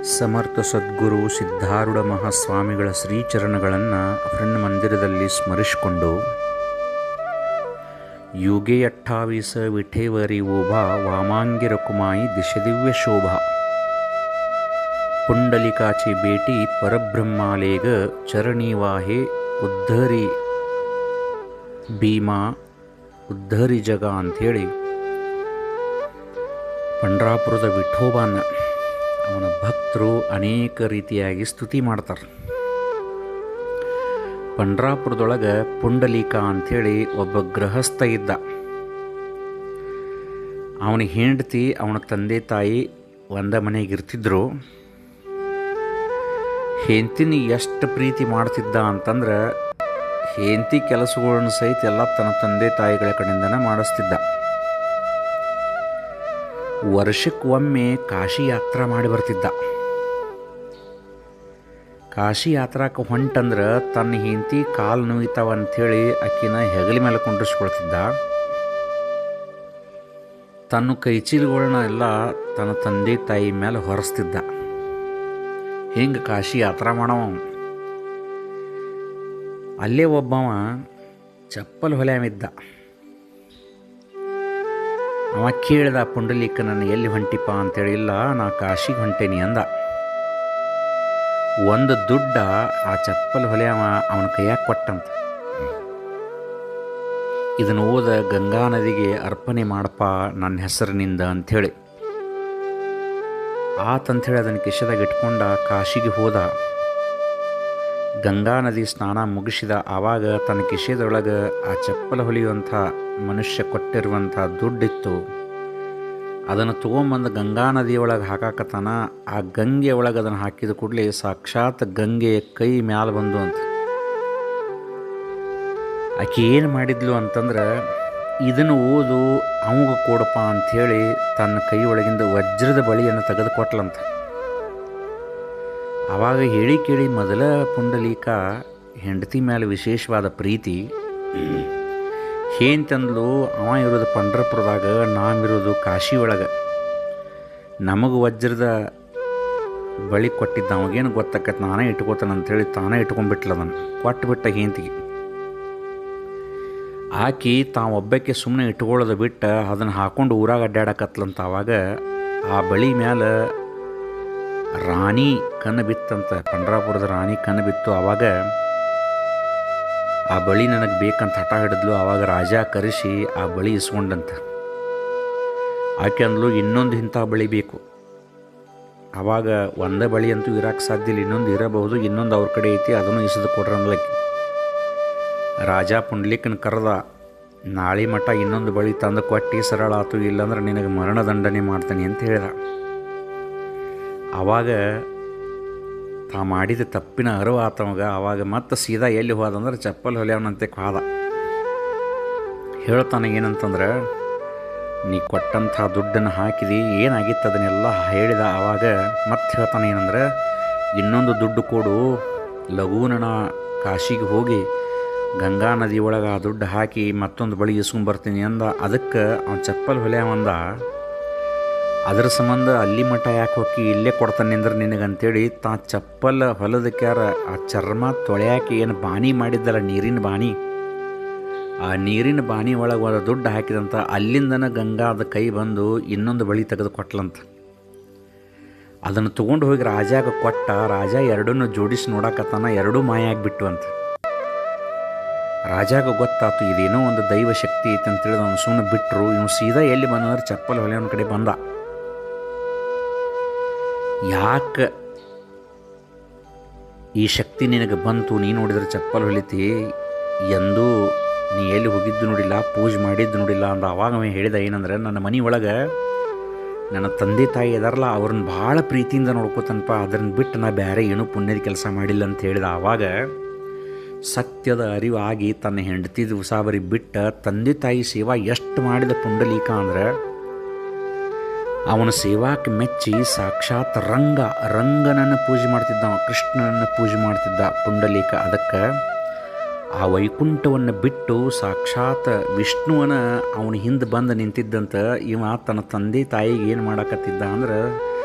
ಸಮರ್ಥ ಸದ್ಗುರು Siddharudha ಮಹಾಸ್ವಾಮಿಗಳ ಶ್ರೀಚರಣಗಳನ್ನು friend ಮಂದಿರದಲ್ಲಿ ಸ್ಮರಿಸಿಕೊಂಡು युगे 28 विठेवरी ओभा वामांगी रकुमाई दिशदिव्य शोभा पुंडलिकाची बेटी परब्रह्मालेग चरणी वाहे उद्धरी ಭೀಮಾ ಉದ್ಧರಿ ಜಗ ಅಂಥೇಳಿ ಪಂಡ್ರಾಪುರದ ವಿಠೋಬಾನ ಅವನ ಭಕ್ತರು ಅನೇಕ ರೀತಿಯಾಗಿ ಸ್ತುತಿ ಮಾಡ್ತಾರೆ. ಪಂಡ್ರಾಪುರದೊಳಗೆ ಪುಂಡಲೀಕ ಅಂಥೇಳಿ ಒಬ್ಬ ಗೃಹಸ್ಥ ಇದ್ದ. ಅವನ ಹೆಂಡತಿ ಅವನ ತಂದೆ ತಾಯಿ ಒಂದ ಮನೆಗೆ ಇರ್ತಿದ್ರು. ಹೆಂಡತಿನ ಎಷ್ಟು ಪ್ರೀತಿ ಮಾಡ್ತಿದ್ದ ಅಂತಂದ್ರೆ ಹೆಂಡತಿ ಕೆಲಸಗಳನ್ನು ಸಹಿತ ಎಲ್ಲ ತನ್ನ ತಂದೆ ತಾಯಿಗಳ ಕಡೆಯಿಂದನೇ ಮಾಡಿಸ್ತಿದ್ದ. ವರ್ಷಕ್ಕೊಮ್ಮೆ ಕಾಶಿ ಯಾತ್ರಾ ಮಾಡಿ ಬರ್ತಿದ್ದ. ಕಾಶಿ ಯಾತ್ರಾಕ್ಕೆ ಹೊಂಟಂದ್ರೆ ತನ್ನ ಹೆಂಡತಿ ಕಾಲು ನೋಯ್ತಾವ ಅಂಥೇಳಿ ಆಕಿನ ಹೆಗಲ ಮೇಲೆ ಕುಂಡ್ರಿಸ್ಕೊಳ್ತಿದ್ದ. ತನ್ನ ಕೈಚೀಲಗಳನ್ನ ಎಲ್ಲ ತನ್ನ ತಂದೆ ತಾಯಿ ಮೇಲೆ ಹೊರಿಸ್ತಿದ್ದ. ಹಿಂಗೆ ಕಾಶಿ ಯಾತ್ರಾ ಮಾಡವ. ಅಲ್ಲೇ ಒಬ್ಬವ ಚಪ್ಪಲ್ ಹೊಲೆಯಮಿದ್ದ. ಅವ ಕೇಳಿದ, ಪುಂಡಲೀಕ ನನ್ನ ಎಲ್ಲಿ ಹೊಂಟಿಪ್ಪ ಅಂತೇಳಿ. ಇಲ್ಲ, ನಾ ಕಾಶಿಗೆ ಹೊಂಟೇನಿ ಅಂದ. ಒಂದು ದುಡ್ಡ ಆ ಚಪ್ಪಲ್ ಹೊಲೆಯವ ಅವನ ಕೈಯಾಗ ಕೊಟ್ಟಂತ. ಇದನ್ನು ಓದ ಗಂಗಾ ನದಿಗೆ ಅರ್ಪಣೆ ಮಾಡಪ್ಪ ನನ್ನ ಹೆಸರಿನಿಂದ ಅಂಥೇಳಿ. ಆತಂಥೇಳಿ ಅದನ್ನು ಕಿಶೆದಾಗ ಇಟ್ಕೊಂಡ ಕಾಶಿಗೆ ಹೋದ. ಗಂಗಾ ನದಿ ಸ್ನಾನ ಮುಗಿಸಿದ. ಆವಾಗ ತನ್ನ ಕಿಶೆದೊಳಗೆ ಆ ಚಪ್ಪಲ ಹೊಲಿಯುವಂಥ ಮನುಷ್ಯ ಕೊಟ್ಟಿರುವಂಥ ದುಡ್ಡಿತ್ತು. ಅದನ್ನು ತೊಗೊಂಬಂದು ಗಂಗಾ ನದಿಯೊಳಗೆ ಹಾಕಾಕತ್ತಾನ. ಆ ಗಂಗೆ ಒಳಗೆ ಅದನ್ನು ಹಾಕಿದ ಕೂಡಲೇ ಸಾಕ್ಷಾತ್ ಗಂಗೆ ಕೈ ಮ್ಯಾಲೆ ಬಂದು ಅಂತ. ಆಕೆ ಏನು ಮಾಡಿದ್ಲು ಅಂತಂದ್ರೆ, ಇದನ್ನು ಓದು ಅವಾಗ ಕೊಡಪ್ಪ ಅಂಥೇಳಿ ತನ್ನ ಕೈ ಒಳಗಿಂದ ವಜ್ರದ ಬಳಿಯನ್ನು ತೆಗೆದುಕೊಟ್ಲಂತ. ಆವಾಗ ಹೇಳಿ ಕೇಳಿ ಮೊದಲ ಪುಂಡಲೀಕ ಹೆಂಡತಿ ಮೇಲೆ ವಿಶೇಷವಾದ ಪ್ರೀತಿ. ಹೇಂತಂದ್ಲು, ಅವ ಇರೋದು ಪಂಡ್ರಪುರದಾಗ, ನಾವಿರೋದು ಕಾಶಿ ಒಳಗೆ. ನಮಗೆ ವಜ್ರದ ಬಳಿ ಕೊಟ್ಟಿದ್ದ. ಅವಾಗೇನು ಗೊತ್ತಾಕತ್ತೆ, ನಾನೇ ಇಟ್ಕೋತಾನೆ ಅಂಥೇಳಿ ತಾನೇ ಇಟ್ಕೊಂಡ್ಬಿಟ್ಲ. ಅದನ್ನು ಕೊಟ್ಟುಬಿಟ್ಟ ಹೆಂಡತಿಗೆ. ಆಕಿ ತಾವೊಬ್ಬಕ್ಕೆ ಸುಮ್ಮನೆ ಇಟ್ಕೊಳ್ಳೋದು ಬಿಟ್ಟು ಅದನ್ನು ಹಾಕ್ಕೊಂಡು ಊರಾಗ ಅಡ್ಡಾಡಕತ್ಲಂತ. ಆವಾಗ ಆ ಬಳಿ ಮ್ಯಾಲೆ ರಾಣಿ ಕಣ್ಣು ಬಿತ್ತಂತ. ಪಂಡ್ರಾಪುರದ ರಾಣಿ ಕಣ್ಣು ಬಿತ್ತು. ಆವಾಗ ಆ ಬಳಿ ನನಗೆ ಬೇಕಂತ ಹಠ ಹಿಡಿದ್ಲು. ಆವಾಗ ರಾಜ ಕರೆಸಿ ಆ ಬಳಿ ಇಸ್ಕೊಂಡಂತ. ಆಕೆ ಅಂದ್ಲು, ಇನ್ನೊಂದು ಇಂಥ ಬಳಿ ಬೇಕು. ಆವಾಗ ಒಂದೇ ಬಳಿ ಅಂತೂ ಇರೋಕ್ಕೆ ಸಾಧ್ಯ ಇಲ್ಲ, ಇನ್ನೊಂದು ಇರಬಹುದು, ಇನ್ನೊಂದು ಅವ್ರ ಕಡೆ ಐತಿ, ಅದನ್ನು ಇಸಿದು ಕೊಡ್ರಿ ಅನ್ಲಕ್ಕೆ. ರಾಜ ಪುಂಡ್ಲಿಕನ ಕರೆದ. ನಾಳೆ ಮಠ ಇನ್ನೊಂದು ಬಳಿ ತಂದು ಕೊಟ್ಟು ಸರಳ ಆತು, ಇಲ್ಲಾಂದ್ರೆ ನಿನಗೆ ಮರಣದಂಡನೆ ಮಾಡ್ತಾನೆ ಅಂತ ಹೇಳ್ದ. ಆವಾಗ ತಾ ಮಾಡಿದ ತಪ್ಪಿನ ಅರಿವು ಆತವಾಗ. ಆವಾಗ ಮತ್ತೆ ಸೀದಾ ಎಲ್ಲಿ ಹೋದಂದ್ರೆ ಚಪ್ಪಲ್ ಹೊಲೆಯವನಂತೆ ಹೋದ. ಹೇಳ್ತಾನೆ ಏನಂತಂದ್ರೆ, ನೀ ಕೊಟ್ಟಂಥ ದುಡ್ಡನ್ನು ಹಾಕಿದಿ, ಏನಾಗಿತ್ತು ಅದನ್ನೆಲ್ಲ ಹೇಳಿದ. ಆವಾಗ ಮತ್ತೆ ಹೇಳ್ತಾನೆ ಏನಂದ್ರೆ, ಇನ್ನೊಂದು ದುಡ್ಡು ಕೊಡು, ಲಘೂನ ಕಾಶಿಗೆ ಹೋಗಿ ಗಂಗಾ ನದಿ ಒಳಗೆ ಆ ದುಡ್ಡು ಹಾಕಿ ಮತ್ತೊಂದು ಬಳಿ ಇಸ್ಕೊಂಡ್ಬರ್ತೀನಿ ಅಂದ. ಅದಕ್ಕೆ ಅವನು ಚಪ್ಪಲ್ ಹೊಲೆಯವಂದ, ಅದರ ಸಂಬಂಧ ಅಲ್ಲಿ ಮಠ ಯಾಕೆ ಹೋಗಿ ಇಲ್ಲೇ ಕೊಡ್ತಾನೆ ಅಂದ್ರೆ ನಿನಗಂತೇಳಿ ತಾ ಚಪ್ಪಲ್ ಹೊಲದಕ್ಯಾರ ಆ ಚರ್ಮ ತೊಳೆಯಾಕೆ ಏನು ಬಾಣಿ ಮಾಡಿದ್ದಲ್ಲ, ನೀರಿನ ಬಾಣಿ, ಆ ನೀರಿನ ಬಾಣಿ ಒಳಗೆ ಒಂದು ದುಡ್ಡು ಹಾಕಿದಂಥ ಅಲ್ಲಿಂದನ ಗಂಗಾದ ಕೈ ಬಂದು ಇನ್ನೊಂದು ಬಳಿ ತೆಗೆದು ಕೊಟ್ಲಂತ. ಅದನ್ನು ತೊಗೊಂಡು ಹೋಗಿ ರಾಜಾಗ ಕೊಟ್ಟ. ರಾಜ ಎರಡನ್ನೂ ಜೋಡಿಸಿ ನೋಡಕತ್ತಾನ. ಎರಡೂ ಮಾಯ ಆಗಿಬಿಟ್ಟು ಅಂತ. ರಾಜಾಗ ಗೊತ್ತಾತು, ಇದೇನೋ ಒಂದು ದೈವ ಶಕ್ತಿ ಐತೆ ಅಂತೇಳಿ ಅವನು ಸುಮ್ಮನೆ ಬಿಟ್ಟರು. ಇವನು ಸೀದಾ ಎಲ್ಲಿ ಬಂದಂದ್ರೆ ಚಪ್ಪಲ್ ಹೊಲೆಯವನ ಕಡೆ ಬಂದ. ಯಾಕೆ ಈ ಶಕ್ತಿ ನಿನಗೆ ಬಂತು? ನೀ ನೋಡಿದ್ರೆ ಚಪ್ಪಲ್ ಹೊಲಿತಿ, ಎಂದೂ ನೀ ಎಲ್ಲಿ ಹೋಗಿದ್ದು ನೋಡಿಲ್ಲ, ಪೂಜೆ ಮಾಡಿದ್ದು ನೋಡಿಲ್ಲ ಅಂದ. ಅವಾಗ ಅವನು ಹೇಳಿದ ಏನಂದ್ರೆ, ನನ್ನ ಮನೆ ಒಳಗೆ ನನ್ನ ತಂದೆ ತಾಯಿ ಇದಾರಲ್ಲ, ಅವ್ರನ್ನ ಭಾಳ ಪ್ರೀತಿಯಿಂದ ನೋಡ್ಕೋತನಪ್ಪ, ಅದನ್ನು ಬಿಟ್ಟು ನಾ ಬೇರೆ ಏನೂ ಪುಣ್ಯದ ಕೆಲಸ ಮಾಡಿಲ್ಲ ಅಂತ ಹೇಳಿದ. ಆವಾಗ ಸತ್ಯದ ಅರಿವು ಆಗಿ ತನ್ನ ಹೆಂಡತಿದ ಉಸಾಬರಿ ಬಿಟ್ಟ ತಂದೆ ತಾಯಿ ಸೇವಾ ಎಷ್ಟು ಮಾಡಿದ ಪುಂಡಲೀಕ ಅಂದ್ರೆ, ಅವನ ಸೇವಾಕ್ಕೆ ಮೆಚ್ಚಿ ಸಾಕ್ಷಾತ್ ರಂಗನನ್ನು ಪೂಜೆ ಮಾಡ್ತಿದ್ದ. ಕೃಷ್ಣನನ್ನು ಪೂಜೆ ಮಾಡ್ತಿದ್ದ ಪುಂಡಲೀಕ. ಅದಕ್ಕೆ ಆ ವೈಕುಂಠವನ್ನು ಬಿಟ್ಟು ಸಾಕ್ಷಾತ್ ವಿಷ್ಣುವನ ಅವನ ಹಿಂದೆ ಬಂದು ನಿಂತಿದ್ದಂತ. ಇವ ತನ್ನ ತಂದೆ ತಾಯಿಗೆ ಏನು ಮಾಡಕತ್ತಿದ್ದ ಅಂದ್ರೆ,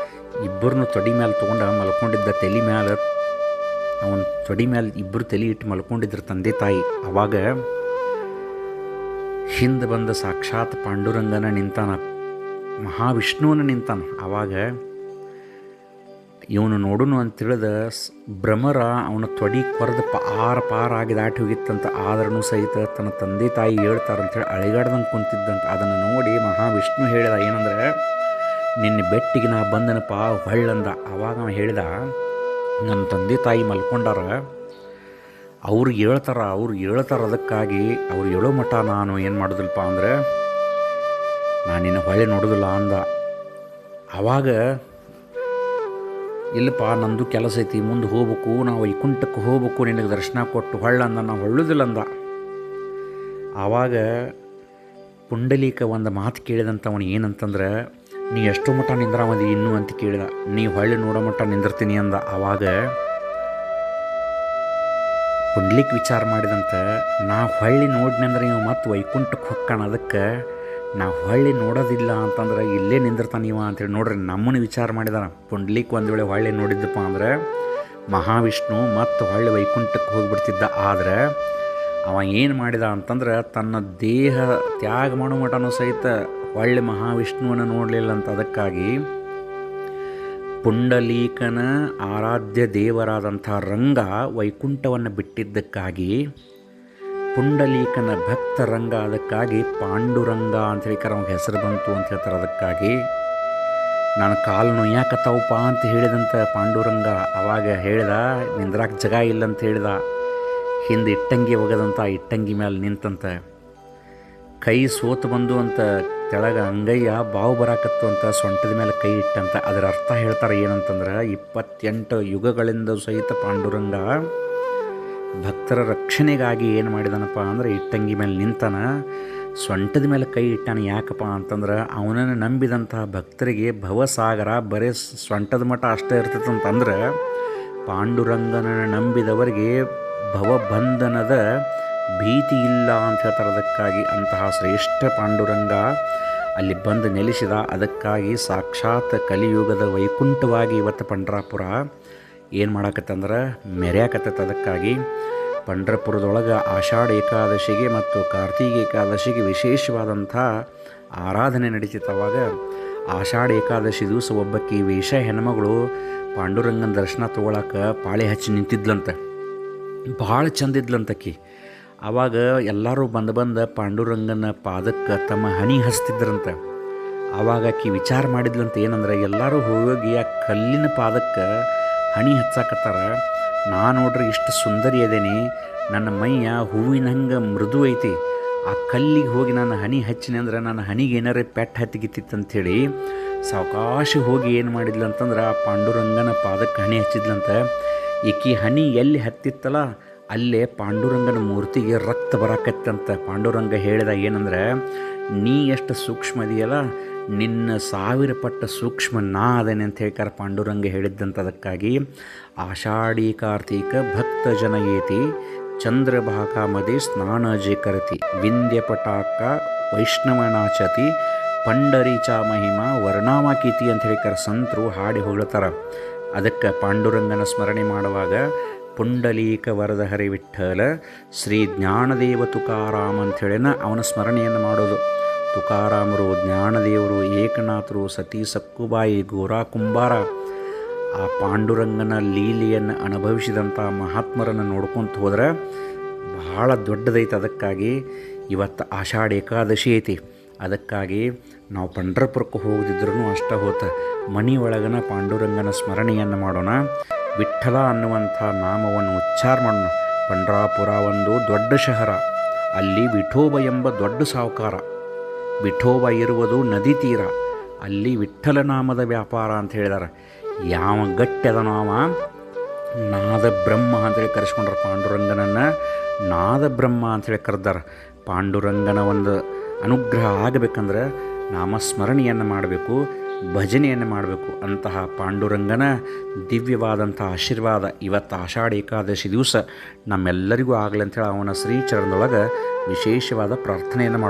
ಇಬ್ಬರನ್ನು ತೊಡಿ ಮೇಲೆ ತೊಗೊಂಡು ಮಲ್ಕೊಂಡಿದ್ದ ತಲೆ ಮ್ಯಾಲೆ ಅವನ ತೊಡಿ ಮೇಲೆ ಇಬ್ಬರು ತಲೆ ಇಟ್ಟು ಮಲ್ಕೊಂಡಿದ್ರು ತಂದೆ ತಾಯಿ. ಅವಾಗ ಹಿಂದೆ ಬಂದ ಸಾಕ್ಷಾತ್ ಪಾಂಡುರಂಗನ ನಿಂತಾನ, ಮಹಾವಿಷ್ಣುವನ ನಿಂತಾನ. ಆವಾಗ ಇವನು ನೋಡುನು ಅಂತೇಳಿದ ಭ್ರಮರ ಅವನ ತೊಡಿ ಕೊರೆದು ಪಾರಾಗಿ ದಾಟಿ ಹೋಗಿತ್ತಂತ. ಆದ್ರೂ ಸಹಿತ ತನ್ನ ತಂದೆ ತಾಯಿ ಹೇಳ್ತಾರಂತೇಳಿ ಅಳಿಗಾಡ್ದಂಗೆ ಕುಂತಿದ್ದಂತ. ಅದನ್ನು ನೋಡಿ ಮಹಾವಿಷ್ಣು ಹೇಳಿದ, ಏನಂದ್ರೆ ನಿನ್ನ ಬೆಟ್ಟಿಗೆ ನಾ ಬಂದನಪ್ಪ ಹೊಳ್ಳಂದ. ಆವಾಗ ಅವ ಹೇಳಿದ, ನನ್ನ ತಂದೆ ತಾಯಿ ಮಲ್ಕೊಂಡಾರ, ಅವ್ರು ಹೇಳ್ತಾರ ಅದಕ್ಕಾಗಿ ಅವ್ರು ಹೇಳೋ ಮಟ್ಟ ನಾನು ಏನು ಮಾಡೋದಿಲ್ಲಪ್ಪ ಅಂದ್ರೆ ನಾನು ನಿನ್ನ ಹೊಳೆ ನೋಡೋದಿಲ್ಲ ಅಂದ. ಆವಾಗ ಇಲ್ಲಪ್ಪ ನಂದು ಕೆಲಸ ಐತಿ, ಮುಂದೆ ಹೋಗ್ಬೇಕು, ನಾವು ವೈಕುಂಠಕ್ಕೆ ಹೋಗ್ಬೇಕು, ನಿನಗೆ ದರ್ಶನ ಕೊಟ್ಟು ಹೊಳ್ಳಂದ, ನಾವು ಹೊಳ್ಳೋದಿಲ್ಲ ಅಂದ. ಆವಾಗ ಪುಂಡಲೀಕ ಒಂದು ಮಾತು ಕೇಳಿದಂಥ ಅವನು ಏನಂತಂದ್ರೆ, ನೀ ಎಷ್ಟು ಮಟ್ಟ ನಿಂದ್ರಾಮದಿ ಇನ್ನೂ ಅಂತ ಕೇಳಿದ. ನೀ ಹೊಳ್ಳಿ ನೋಡೋ ಮಟ್ಟ ನಿಂದಿರ್ತೀನಿ ಅಂದ. ಆವಾಗ ಪುಂಡ್ಲಿಕ್ ವಿಚಾರ ಮಾಡಿದಂತೆ, ನಾ ಹೊಳ್ಳಿ ನೋಡಿನಂದ್ರೆ ನೀವು ಮತ್ತೆ ವೈಕುಂಠಕ್ಕೆ ಹೊಕ್ಕಣ, ಅದಕ್ಕೆ ನಾ ಹೊಳ್ಳಿ ನೋಡೋದಿಲ್ಲ ಅಂತಂದ್ರೆ ಇಲ್ಲೇ ನಿಂದಿರ್ತಾನೆ ಇವ ಅಂತೇಳಿ. ನೋಡ್ರಿ, ನಮ್ಮನ್ನು ವಿಚಾರ ಮಾಡಿದಾನ. ಪುಂಡ್ಲಿಕ್ ಒಂದು ವೇಳೆ ಹೊಳ್ಳಿ ನೋಡಿದ್ದಪ್ಪ ಅಂದ್ರೆ ಮಹಾವಿಷ್ಣು ಮತ್ತು ಹೊಳ್ಳಿ ವೈಕುಂಠಕ್ಕೆ ಹೋಗಿಬಿಡ್ತಿದ್ದ. ಆದರೆ ಅವ ಏನು ಮಾಡಿದ ಅಂತಂದ್ರೆ ತನ್ನ ದೇಹ ತ್ಯಾಗ ಮಾಡೋ ಮಟನೂ ಸಹಿತ ಹೊಳ್ಳಿ ಮಹಾವಿಷ್ಣುವನ್ನು ನೋಡಲಿಲ್ಲ ಅಂತ. ಅದಕ್ಕಾಗಿ ಪುಂಡಲೀಕನ ಆರಾಧ್ಯ ದೇವರಾದಂಥ ರಂಗ ವೈಕುಂಠವನ್ನು ಬಿಟ್ಟಿದ್ದಕ್ಕಾಗಿ ಪುಂಡಲೀಕನ ಭಕ್ತ ರಂಗ, ಅದಕ್ಕಾಗಿ ಪಾಂಡುರಂಗ ಅಂಥೇಳಿ ಅವ್ನಿಗೆ ಹೆಸರು ಬಂತು ಅಂತ ಹೇಳ್ತಾರೆ. ಅದಕ್ಕಾಗಿ ನಾನು ಕಾಲು ನೋಯ್ಯಾಕತ್ತಾವಪ್ಪ ಅಂತ ಹೇಳಿದಂಥ ಪಾಂಡುರಂಗ ಅವಾಗ ಹೇಳಿದ, ನಿಂದ್ರಾಕ ಜಾಗ ಇಲ್ಲಂತ ಹೇಳಿದ. ಹಿಂದೆ ಇಟ್ಟಂಗಿ ಒಗದಂಥ ಇಟ್ಟಂಗಿ ಮೇಲೆ ನಿಂತಂತ, ಕೈ ಸೋತು ಬಂದು ಅಂತ ತೆಳಗ ಅಂಗಯ್ಯ ಬಾವು ಬರಾಕತ್ತು ಅಂತ ಸೊಂಟದ ಮೇಲೆ ಕೈ ಇಟ್ಟಂತ. ಅದರ ಅರ್ಥ ಹೇಳ್ತಾರೆ ಏನಂತಂದ್ರೆ, 28 ಯುಗಗಳಿಂದ ಸಹಿತ ಪಾಂಡುರಂಗ ಭಕ್ತರ ರಕ್ಷಣೆಗಾಗಿ ಏನು ಮಾಡಿದಾನಪ್ಪ ಅಂದ್ರೆ ಇಟ್ಟಂಗಿ ಮೇಲೆ ನಿಂತಾನ, ಸೊಂಟದ ಮೇಲೆ ಕೈ ಇಟ್ಟಾನ. ಯಾಕಪ್ಪ ಅಂತಂದ್ರೆ ಅವನನ್ನು ನಂಬಿದಂತಹ ಭಕ್ತರಿಗೆ ಭವಸಾಗರ ಬರೀ ಸೊಂಟದ ಮಠ ಅಷ್ಟೇ ಇರ್ತದಂತಂದ್ರೆ, ಪಾಂಡುರಂಗನನ್ನು ನಂಬಿದವರಿಗೆ ಭವಬಂಧನದ ಭೀತಿ ಇಲ್ಲ ಅಂತ ಹೇಳ್ತಾರೆ. ಅದಕ್ಕಾಗಿ ಅಂತಹ ಶ್ರೇಷ್ಠ ಪಾಂಡುರಂಗ ಅಲ್ಲಿ ಬಂದು ನೆಲೆಸಿದ. ಅದಕ್ಕಾಗಿ ಸಾಕ್ಷಾತ್ ಕಲಿಯುಗದ ವೈಕುಂಠವಾಗಿ ಇವತ್ತು ಪಂಡ್ರಾಪುರ ಏನು ಮಾಡಾಕತ್ತಂದ್ರೆ ಮೆರೆಯಾಕತ್ತೈತೆ. ಅದಕ್ಕಾಗಿ ಪಂಡ್ರಪುರದೊಳಗೆ ಆಷಾಢ ಏಕಾದಶಿಗೆ ಮತ್ತು ಕಾರ್ತಿಕ ಏಕಾದಶಿಗೆ ವಿಶೇಷವಾದಂಥ ಆರಾಧನೆ ನಡೀತಿತ್ತು. ಅವಾಗ ಆಷಾಢ ಏಕಾದಶಿ ದಿವಸ ಒಬ್ಬಕ್ಕಿ ವೇಷ ಹೆಣ್ಮಗಳು ಪಾಂಡುರಂಗನ ದರ್ಶನ ತೊಗೊಳಕ್ಕೆ ಪಾಳೆ ಹಚ್ಚಿ ನಿಂತಿದ್ಲಂತೆ. ಭಾಳ ಚಂದಿದ್ಲಂತಕ್ಕಿ. ಆವಾಗ ಎಲ್ಲರೂ ಬಂದ ಪಾಂಡುರಂಗನ ಪಾದಕ್ಕೆ ತಮ್ಮ ಹನಿ ಹಚ್ತಿದ್ರಂತೆ. ಆವಾಗ ಆಕಿ ವಿಚಾರ ಮಾಡಿದ್ಲಂತ, ಏನಂದ್ರೆ ಎಲ್ಲರೂ ಹೋಗಿ ಆ ಕಲ್ಲಿನ ಪಾದಕ್ಕೆ ಹಣಿ ಹಚ್ಚಾಕತ್ತಾರ, ನಾ ನೋಡ್ರಿ ಇಷ್ಟು ಸುಂದರಿ ಅದೇನಿ, ನನ್ನ ಮೈಯ ಹೂವಿನ ಹಂಗೆ ಮೃದು ಐತಿ, ಆ ಕಲ್ಲಿಗೆ ಹೋಗಿ ನಾನು ಹನಿ ಹಚ್ಚಿನಿ ಅಂದ್ರೆ ನನ್ನ ಹನಿಗೆ ಏನಾರೇ ಪೆಟ್ಟು ಹತ್ತಿಗಿತ್ತಿತ್ತಂಥೇಳಿ ಸಾವಕಾಶ ಹೋಗಿ ಏನು ಮಾಡಿದ್ಲಂತಂದ್ರೆ ಆ ಪಾಂಡುರಂಗನ ಪಾದಕ್ಕೆ ಹನಿ ಹಚ್ಚಿದ್ಲಂತ. ಈಕಿ ಹನಿ ಎಲ್ಲಿ ಹತ್ತಿತ್ತಲ್ಲ ಅಲ್ಲೇ ಪಾಂಡುರಂಗನ ಮೂರ್ತಿಗೆ ರಕ್ತ ಬರಾಕತ್ತಂತ. ಪಾಂಡುರಂಗ ಹೇಳಿದ ಏನಂದ್ರೆ, ನೀ ಎಷ್ಟು ಸೂಕ್ಷ್ಮ ಇದೆಯಲ್ಲ, ನಿನ್ನ 1000 ಪಟ್ಟು ಸೂಕ್ಷ್ಮ ನಾ ಅದೇನೆ ಅಂತ ಹೇಳ್ತಾರೆ ಪಾಂಡುರಂಗ ಹೇಳಿದ್ದಂತ. ಅದಕ್ಕಾಗಿ ಆಷಾಢಿ ಕಾರ್ತಿಕ ಭಕ್ತ ಜನ ಏತಿ ಚಂದ್ರಭಾಗ ಮದಿ ಸ್ನಾನಜೆ ಕರತಿ ವಿಂಧ್ಯ ಪಟಾಕ ವೈಷ್ಣವನಾಚತಿ ಪಂಡರೀಚ ಮಹಿಮಾ ವರ್ಣಾಮಕೀತಿ ಅಂತ ಹೇಳ್ತಾರೆ ಸಂತರು ಹಾಡಿ ಹೊಗಳ್ತಾರೆ. ಅದಕ್ಕೆ ಪಾಂಡುರಂಗನ ಸ್ಮರಣೆ ಮಾಡುವಾಗ ಪುಂಡಲೀಕ ವರದ ಹರಿ ವಿಠ್ಠಲ ಶ್ರೀ ಜ್ಞಾನದೇವ ತುಕಾರಾಮ್ ಅಂಥೇಳಿನ ಅವನ ಸ್ಮರಣೆಯನ್ನು ಮಾಡೋದು. ತುಕಾರಾಮರು, ಜ್ಞಾನದೇವರು, ಏಕನಾಥರು, ಸತಿ ಸಕ್ಕುಬಾಯಿ, ಗೋರಾ ಕುಂಬಾರ, ಆ ಪಾಂಡುರಂಗನ ಲೀಲೆಯನ್ನು ಅನುಭವಿಸಿದಂಥ ಮಹಾತ್ಮರನ್ನು ನೋಡ್ಕೊತ ಹೋದ್ರೆ ಭಾಳ ದೊಡ್ಡದೈತೆ. ಅದಕ್ಕಾಗಿ ಇವತ್ತು ಆಷಾಢ ಏಕಾದಶಿ ಐತಿ. ಅದಕ್ಕಾಗಿ ನಾವು ಪಂಡ್ರಪುರಕ್ಕೆ ಹೋಗದಿದ್ರೂ ಅಷ್ಟ ಹೋತ ಮನೆಯೊಳಗನ ಪಾಂಡುರಂಗನ ಸ್ಮರಣೆಯನ್ನು ಮಾಡೋಣ. ವಿಠ್ಠಲ ಅನ್ನುವಂಥ ನಾಮವನ್ನು ಉಚ್ಚಾರ ಮಾಡೋಣ. ಪಂಡ್ರಾಪುರ ಒಂದು ದೊಡ್ಡ ಶಹರ, ಅಲ್ಲಿ ವಿಠೋಬ ಎಂಬ ದೊಡ್ಡ ಸಾಹುಕಾರ. ವಿಠೋಬ ಇರುವುದು ನದಿ ತೀರ, ಅಲ್ಲಿ ವಿಠ್ಠಲ ನಾಮದ ವ್ಯಾಪಾರ ಅಂತ ಹೇಳಿದಾರೆ. ಯಾವ ಗಟ್ಟಿ ಅದನೋ ಅವ ನಾದ ಬ್ರಹ್ಮ ಅಂತೇಳಿ ಕರೆಸ್ಕೊಂಡ್ರೆ ಪಾಂಡುರಂಗನನ್ನು ನಾದ ಬ್ರಹ್ಮ ಅಂಥೇಳಿ ಕರೆದಾರ. ಪಾಂಡುರಂಗನ ಒಂದು ಅನುಗ್ರಹ ಆಗಬೇಕಂದ್ರೆ ನಾಮಸ್ಮರಣೆಯನ್ನು ಮಾಡಬೇಕು, ಭಜನೆಯನ್ನು ಮಾಡಬೇಕು. ಅಂತಹ ಪಾಂಡುರಂಗನ ದಿವ್ಯವಾದಂಥ ಆಶೀರ್ವಾದ ಇವತ್ತು ಆಷಾಢ ಏಕಾದಶಿ ದಿವಸ ನಮ್ಮೆಲ್ಲರಿಗೂ ಆಗಲಿ ಅಂಥೇಳಿ ಅವನ ಶ್ರೀಚರಣದೊಳಗೆ ವಿಶೇಷವಾದ ಪ್ರಾರ್ಥನೆಯನ್ನು